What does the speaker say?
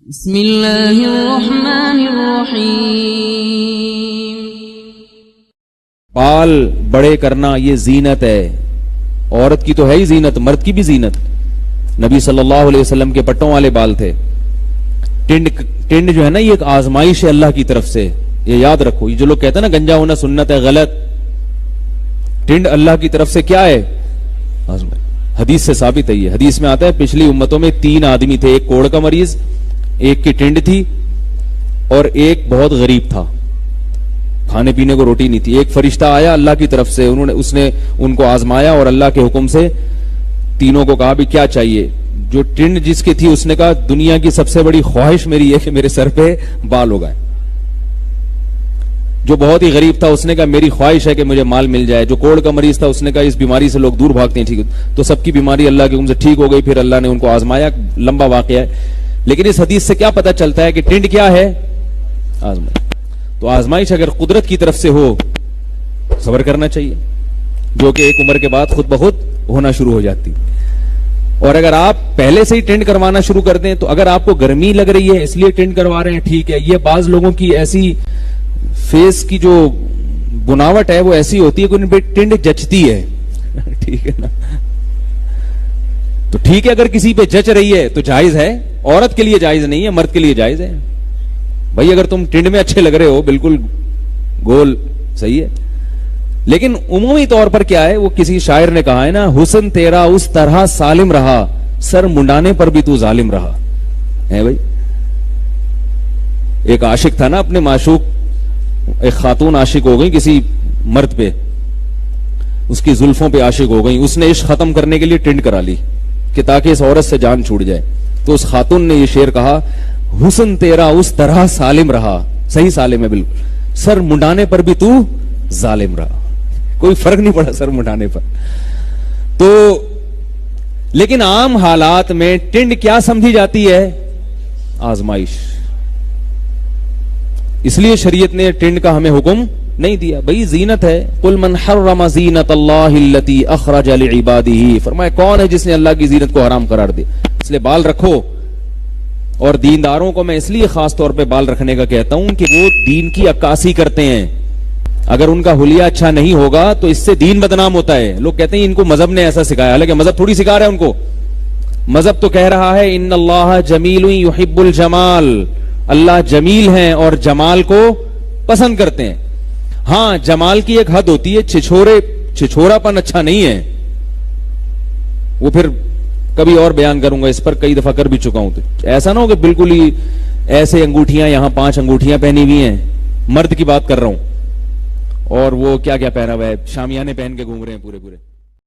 بسم اللہ الرحمن الرحیم۔ بال بڑے کرنا یہ زینت ہے، عورت کی تو ہے ہی زینت، مرد کی بھی زینت۔ نبی صلی اللہ علیہ وسلم کے پٹوں والے بال تھے۔ ٹنڈ جو ہے نا، یہ ایک آزمائش ہے اللہ کی طرف سے، یہ یاد رکھو۔ یہ جو لوگ کہتے ہیں نا گنجا ہونا سنت ہے، غلط۔ ٹنڈ اللہ کی طرف سے کیا ہے؟ آزمائش۔ حدیث سے ثابت ہے یہ، حدیث میں آتا ہے پچھلی امتوں میں 3 آدمی تھے، ایک کوڑ کا مریض، ایک کی ٹنڈ تھی، اور ایک بہت غریب تھا، کھانے پینے کو روٹی نہیں تھی۔ ایک فرشتہ آیا اللہ کی طرف سے، اس نے ان کو آزمایا اور اللہ کے حکم سے تینوں کو کہا بھی کیا چاہیے۔ جو ٹنڈ جس کی تھی اس نے کہا دنیا کی سب سے بڑی خواہش میری یہ کہ میرے سر پہ بال ہو گئے۔ جو بہت ہی غریب تھا اس نے کہا میری خواہش ہے کہ مجھے مال مل جائے۔ جو کوڑ کا مریض تھا اس نے کہا اس بیماری سے لوگ دور بھاگتے ہیں، ٹھیک۔ تو سب کی بیماری اللہ کے حکم سے ٹھیک ہو گئی۔ پھر اللہ نے ان کو آزمایا، لمبا واقعہ ہے، لیکن اس حدیث سے کیا پتہ چلتا ہے کہ ٹنڈ کیا ہے؟ آزمائش۔ تو آزمائش اگر قدرت کی طرف سے ہو، صبر کرنا چاہیے، جو کہ ایک عمر کے بعد خود بخود ہونا شروع ہو جاتی۔ اور اگر آپ پہلے سے ہی ٹینڈ کروانا شروع کر دیں، تو اگر آپ کو گرمی لگ رہی ہے اس لیے ٹینڈ کروا رہے ہیں، ٹھیک ہے۔ یہ بعض لوگوں کی ایسی فیس کی جو بناوٹ ہے وہ ایسی ہوتی ہے کہ ان پہ ٹینڈ جچتی ہے، ٹھیک ہے نا۔ تو ٹھیک ہے، اگر کسی پہ جچ رہی ہے تو جائز ہے، عورت کے لیے جائز نہیں ہے، مرد کے لیے جائز ہے۔ بھائی اگر تم ٹنڈ میں اچھے لگ رہے ہو، بالکل گول، صحیح ہے۔ لیکن عمومی طور پر کیا ہے، وہ کسی شاعر نے کہا ہے نا، حسن تیرا اس طرح سالم رہا، سر منڈانے پر بھی تو ظالم رہا ہے۔ بھائی ایک عاشق تھا نا، اپنے معشوق، ایک خاتون عاشق ہو گئی کسی مرد پہ، اس کی زلفوں پہ عاشق ہو گئی۔ اس نے عشق ختم کرنے کے لیے ٹنڈ کرا لی کہ تاکہ اس عورت سے جان چھوٹ جائے۔ تو اس خاتون نے یہ شعر کہا، حسن تیرا اس طرح سالم رہا، صحیح سالم ہے بالکل، سر منڈانے پر بھی تو ظالم رہا۔ کوئی فرق نہیں پڑا سر منڈانے پر۔ تو لیکن عام حالات میں ٹنڈ کیا سمجھی جاتی ہے؟ آزمائش۔ اس لیے شریعت نے ٹنڈ کا ہمیں حکم نہیں دیا۔ بھئی زینت ہے، قل من حرم زینت اللہ التی اخرج لعبادہ، فرمایا کون ہے جس نے اللہ کی زینت کو حرام قرار دیا۔ اس لیے بال رکھو، اور دینداروں کو میں اس لیے خاص طور پہ بال رکھنے کا کہتا ہوں کہ وہ دین کی عکاسی کرتے ہیں۔ اگر ان کا حلیہ اچھا نہیں ہوگا تو اس سے دین بدنام ہوتا ہے۔ لوگ کہتے ہیں ان کو مذہب نے ایسا سکھایا، حالانکہ مذہب تھوڑی سکھا رہا ہے ان کو۔ مذہب تو کہہ رہا ہے ان اللہ جمیل یحب الجمال، اللہ جمیل ہیں اور جمال کو پسند کرتے ہیں۔ ہاں جمال کی ایک حد ہوتی ہے، چھچھورا پن اچھا نہیں ہے، وہ پھر کبھی اور بیان کروں گا، اس پر کئی دفعہ کر بھی چکا ہوں۔ تو ایسا نہ ہو کہ بالکل ہی ایسے انگوٹھیاں، یہاں 5 انگوٹھیاں پہنی ہوئی ہیں، مرد کی بات کر رہا ہوں، اور وہ کیا کیا پہنا ہوا ہے، شامیانے پہن کے گھوم رہے ہیں پورے۔